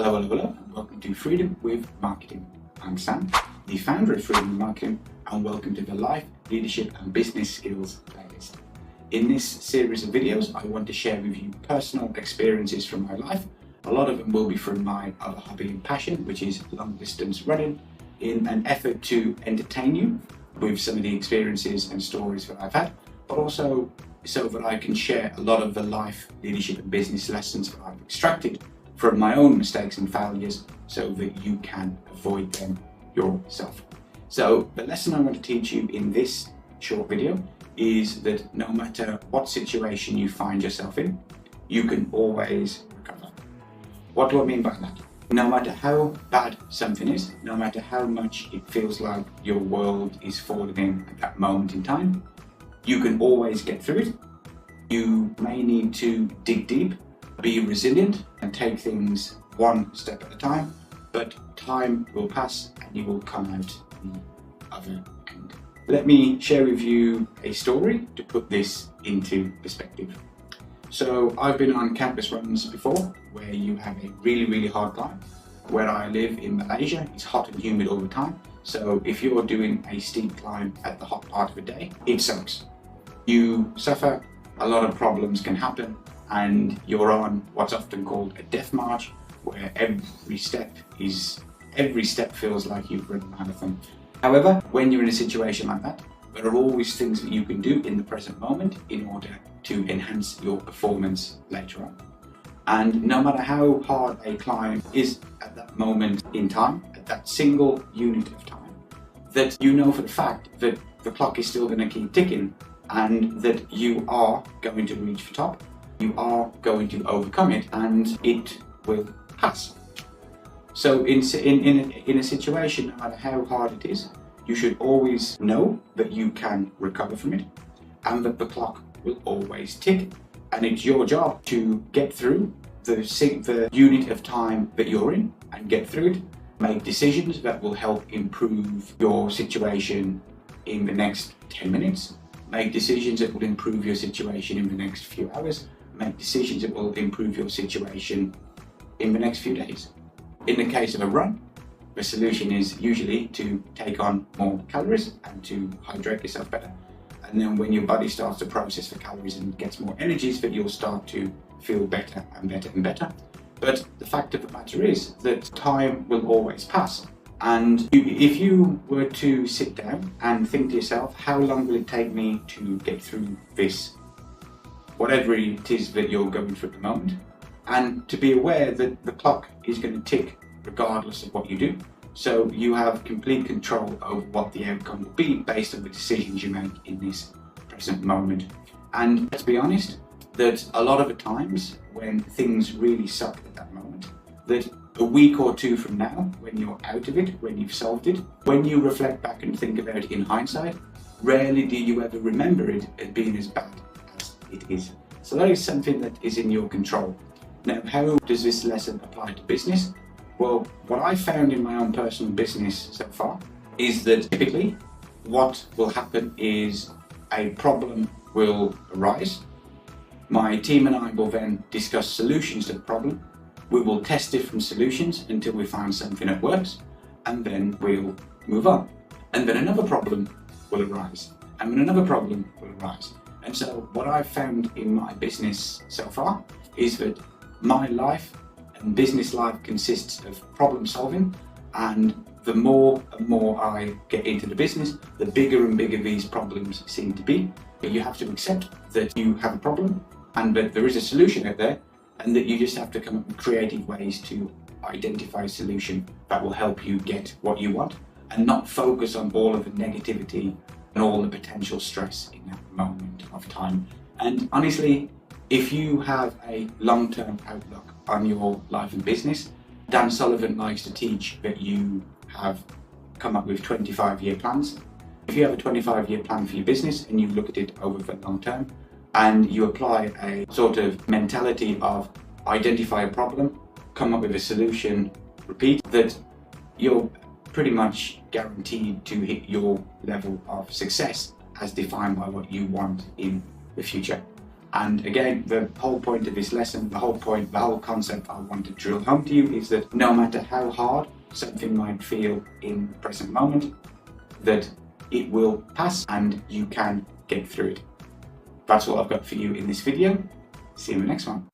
Hello, and welcome to Freedom with Marketing. I'm Sam, the founder of Freedom with Marketing, and welcome to the Life, Leadership and Business Skills playlist. In this series of videos, I want to share with you personal experiences from my life. A lot of them will be from my other hobby and passion, which is long distance running, in an effort to entertain you with some of the experiences and stories that I've had, but also so that I can share a lot of the life, leadership and business lessons that I've extracted from my own mistakes and failures so that you can avoid them yourself. So the lesson I want to teach you in this short video is that no matter what situation you find yourself in, you can always recover. What do I mean by that? No matter how bad something is, no matter how much it feels like your world is falling in at that moment in time, you can always get through it. You may need to dig deep, be resilient and take things one step at a time, but time will pass and you will come out the other end. Let me share with you a story to put this into perspective. So I've been on campus runs before where you have a really hard climb. Where I live in Malaysia, it's hot and humid all the time. So if you're doing a steep climb at the hot part of the day, it sucks. You suffer, a lot of problems can happen, and you're on what's often called a death march, where every step feels like you've run a marathon. However, when you're in a situation like that, there are always things that you can do in the present moment in order to enhance your performance later on. And no matter how hard a climb is at that moment in time, at that single unit of time, that you know for the fact that the clock is still going to keep ticking and that you are going to reach the top. You are going to overcome it and it will pass. So in a situation, no matter how hard it is, you should always know that you can recover from it and that the clock will always tick. And it's your job to get through the unit of time that you're in and get through it. Make decisions that will help improve your situation in the next 10 minutes. Make decisions that will improve your situation in the next few hours. Make decisions that will improve your situation in the next few days. In the case of a run, the solution is usually to take on more calories and to hydrate yourself better. And then when your body starts to process the calories and gets more energies, that you'll start to feel better and better and better. But the fact of the matter is that time will always pass. And if you were to sit down and think to yourself, how long will it take me to get through this, whatever it is that you're going through at the moment, and to be aware that the clock is going to tick regardless of what you do. So you have complete control over what the outcome will be based on the decisions you make in this present moment. And let's be honest, that a lot of the times when things really suck at that moment, that a week or two from now, when you're out of it, when you've solved it, when you reflect back and think about it in hindsight, rarely do you ever remember it as being as bad as it is. So that is something that is in your control. Now, how does this lesson apply to business? Well, what I found in my own personal business so far is that typically what will happen is a problem will arise. My team and I will then discuss solutions to the problem. We will test different solutions until we find something that works, and then we'll move on. And then another problem will arise, and then another problem will arise. And so what I've found in my business so far is that my life and business life consists of problem solving, and the more and more I get into the business, the bigger and bigger these problems seem to be. But you have to accept that you have a problem and that there is a solution out there, and that you just have to come up with creative ways to identify a solution that will help you get what you want and not focus on all of the negativity and all the potential stress in that moment of time. And honestly, if you have a long-term outlook on your life and business, Dan Sullivan likes to teach that you have come up with 25-year plans. If you have a 25-year plan for your business and you look at it over the long term, and you apply a sort of mentality of identify a problem, come up with a solution, repeat, that you're pretty much guaranteed to hit your level of success as defined by what you want in the future. And again, the whole point of this lesson, the whole concept I want to drill home to you is that no matter how hard something might feel in the present moment, that it will pass and you can get through it. That's all I've got for you in this video. See you in the next one.